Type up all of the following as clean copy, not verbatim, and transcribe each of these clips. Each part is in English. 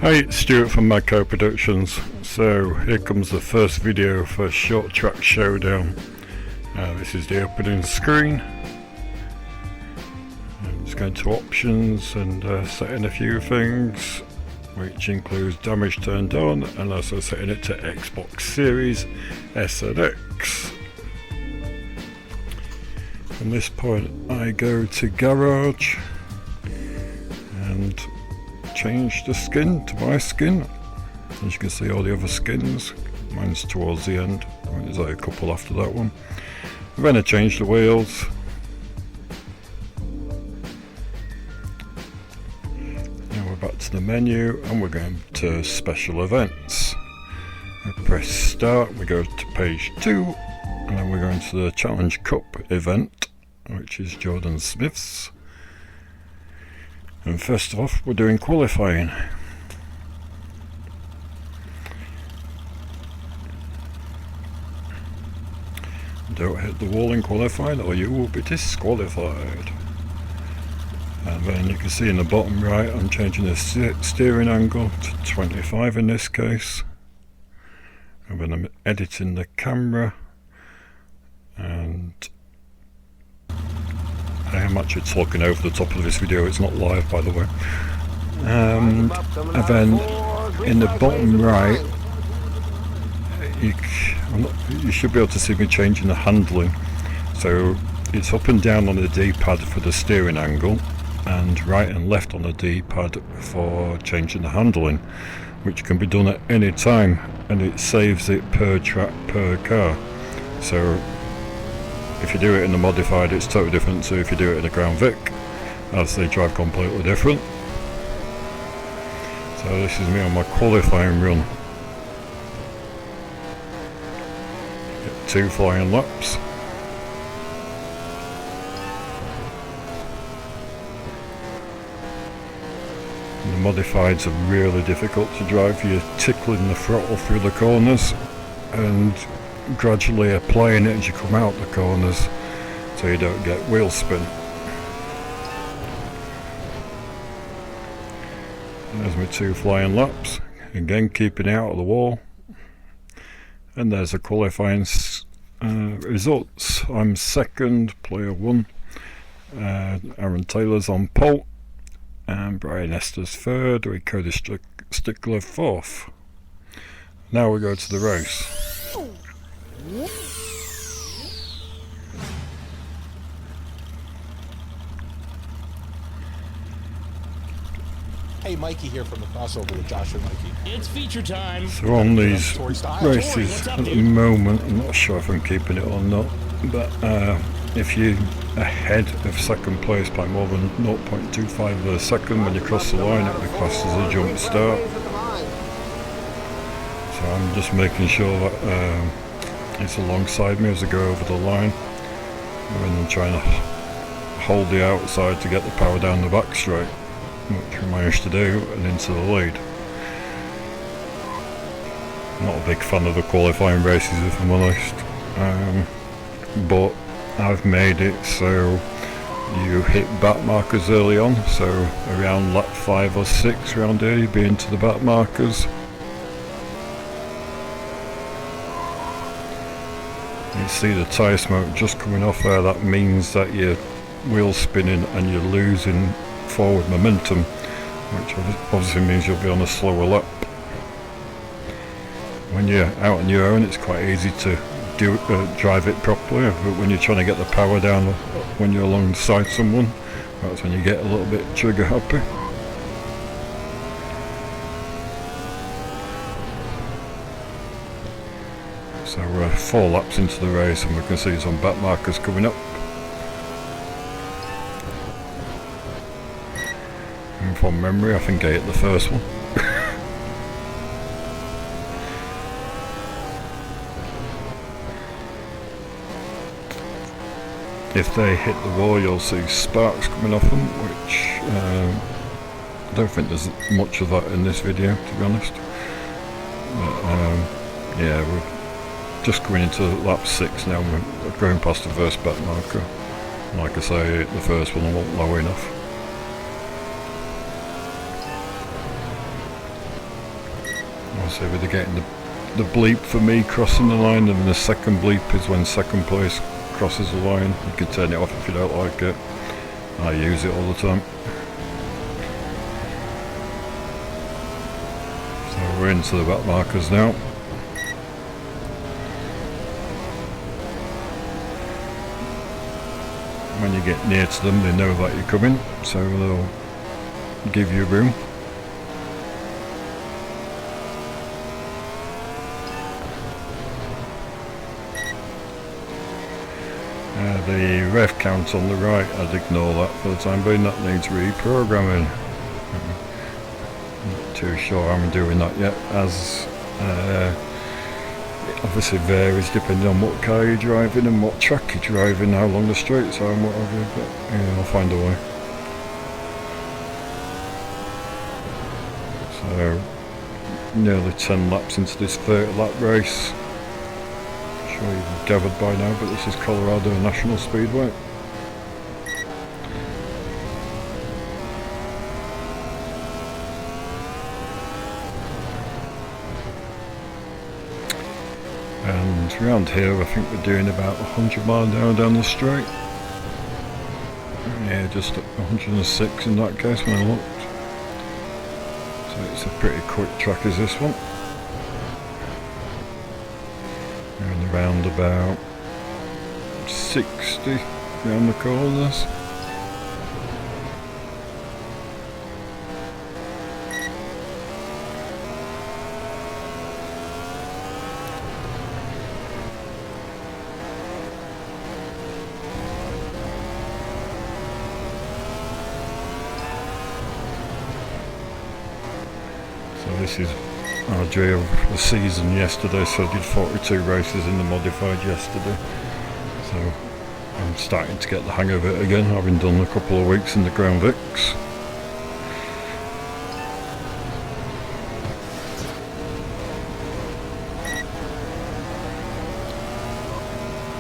Hi, it's Stuart from Madco Productions. So here comes the first video for Short Track Showdown. This is the opening screen. I'm just going to options and setting a few things, which includes damage turned on and also setting it to Xbox Series S and X. From this point I go to Garage and change the skin to my skin. As you can see, all the other skins, mine's towards the end, there's like a couple after that one. And then I change the wheels. Now we're back to the menu and we're going to special events. I press start, we go to page 2 and then we're going to the Challenge Cup event, which is Jordan Smith's. And first off, we're doing qualifying. Don't hit the wall in qualifying or you will be disqualified. And then you can see in the bottom right, I'm changing the steering angle to 25 in this case. And then I'm editing the camera, and I am actually talking over the top of this video, it's not live by the way. And then in the bottom right, you should be able to see me changing the handling. So it's up and down on the D-pad for the steering angle, and right and left on the D-pad for changing the handling, which can be done at any time, and it saves it per track per car. So if you do it in the modified, it's totally different to if you do it in the Crown Vic, as they drive completely different. So this is me on my qualifying run. Get 2 flying laps. And the modifieds are really difficult to drive. You're tickling the throttle through the corners and gradually applying it as you come out the corners so you don't get wheel spin. There's my 2 flying laps, again keeping it out of the wall. And there's the qualifying results. I'm second, player 1. Aaron Taylor's on pole, and Brian Esther's third, Cody Stickler 4th. Now we go to the race. Hey, Mikey here from the crossover with Josh and Mikey. It's feature time. So on these races at the moment, I'm not sure if I'm keeping it or not, but if you're ahead of second place by more than 0.25 of a second when you cross the line, it will be classed as a jump start. So I'm just making sure that it's alongside me as I go over the line, and then I'm trying to hold the outside to get the power down the back straight, which I managed to do, and into the lead. I'm not a big fan of the qualifying races, if I'm honest, but I've made it so you hit back markers early on, so around lap 5 or 6 around here you'll be into the back markers. You see the tyre smoke just coming off there, that means that you're wheel spinning and you're losing forward momentum, which obviously means you'll be on a slower lap. When you're out on your own, it's quite easy to drive it properly, but when you're trying to get the power down when you're alongside someone, that's when you get a little bit trigger happy. So we're 4 laps into the race and we can see some back markers coming up. And from memory, I think I hit the first one. If they hit the wall, you'll see sparks coming off them, which I don't think there's much of that in this video, to be honest. But, yeah, we're just going into lap 6 now. We're going past the first back marker. Like I say, the first one wasn't low enough. So we're getting the bleep for me crossing the line, and the second bleep is when second place crosses the line. You can turn it off if you don't like it. I use it all the time. So we're into the back markers now. When you get near to them, they know that you're coming, so they'll give you room. The ref count on the right, I'd ignore that for the time being. That needs reprogramming. Not too sure I'm doing that yet, as it obviously varies depending on what car you're driving and what track you're driving, how long the straights are and what have you, but yeah, I'll find a way. So, nearly 10 laps into this 30 lap race. I'm sure you've gathered by now, but this is Colorado National Speedway. And around here I think we're doing about 100 miles an hour down the straight. Yeah, just at 106 in that case when I looked. So it's a pretty quick track as this one. And around about 60 around the corners. So this is our day of the season yesterday, so I did 42 races in the modified yesterday. So I'm starting to get the hang of it again, having done a couple of weeks in the Crown Vics.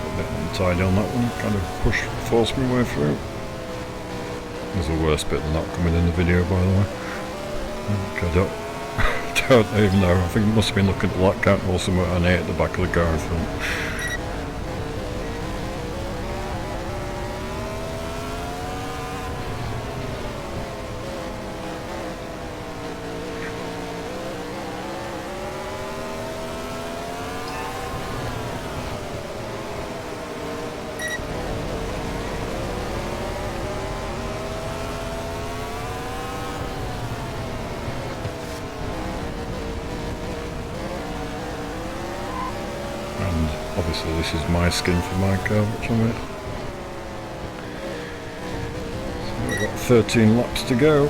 A bit untidy on that one, kind of forced my way through. There's the worst bit of not coming in the video, by the way. Okay, I don't even know. I think it must have been looking at the lap count or somewhere on here at the back of the car in front. Obviously this is my skin for my car, which I'm in. So we've got 13 laps to go.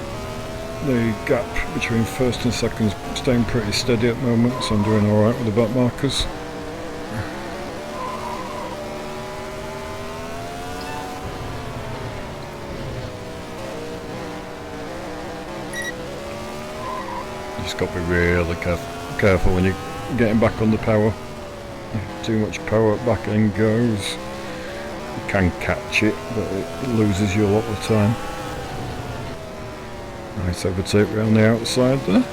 The gap between first and second is staying pretty steady at the moment, so I'm doing alright with the back markers. You just got to be really careful when you're getting back on the power. Too much power at back end goes. You can catch it, but it loses you a lot of the time. Nice overtake around the outside there.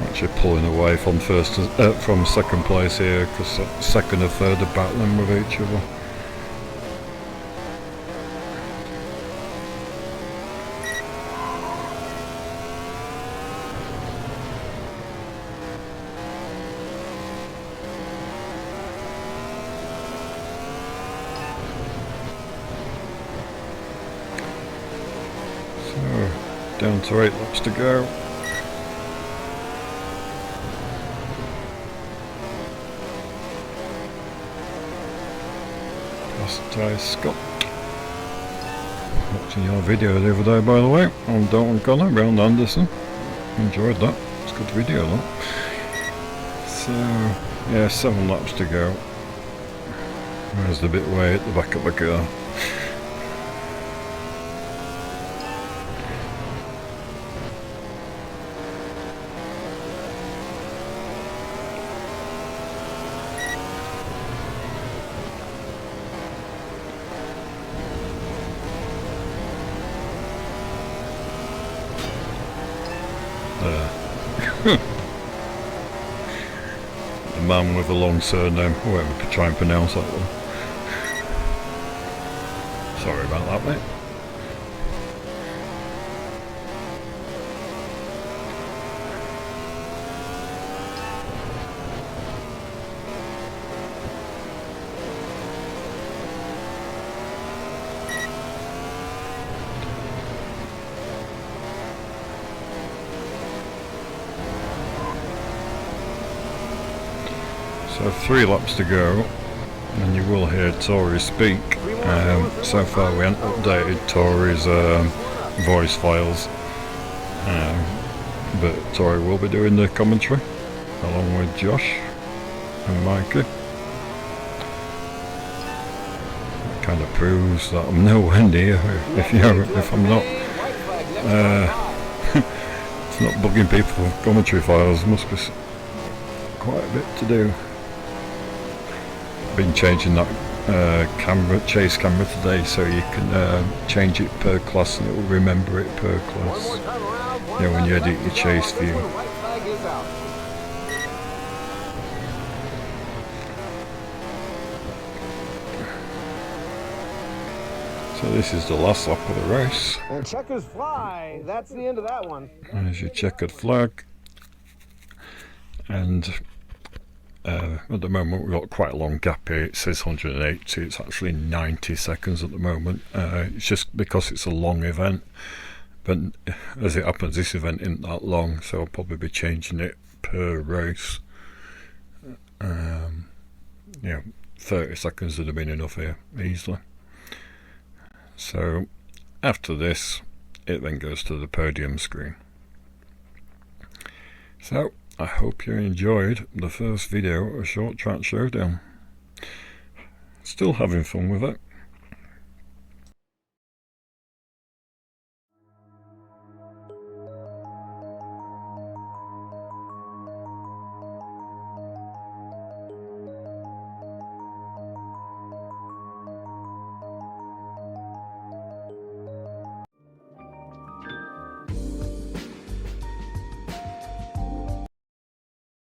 Actually pulling away from from second place here, because second and third are battling with each other. So down to 8 laps to go. Scott, watching your video the other day, by the way, on Dalton Connor, round Anderson. Enjoyed that. It's a good video, that. So yeah, 7 laps to go. There's the bit way at the back of the car. The man with a long surname, whoever could try and pronounce that one. Sorry about that, mate. So 3 laps to go, and you will hear Tori speak. So far we haven't updated Tori's voice files, but Tori will be doing the commentary along with Josh and Mikey. Kind of proves that I'm nowhere near if I'm not it's not bugging people with commentary files. Must be quite a bit to do. Been changing that chase camera today, so you can change it per class and it will remember it per class. You know, when you edit your chase view. So this is the last lap of the race. And checkers fly. That's the end of that one. There's your checkered flag. And at the moment we've got quite a long gap here. It says 180, it's actually 90 seconds at the moment. It's just because it's a long event, but as it happens this event isn't that long, so I'll probably be changing it per race. 30 seconds would have been enough here easily. So after this it then goes to the podium screen. So I hope you enjoyed the first video of Short Track Showdown. Still having fun with it.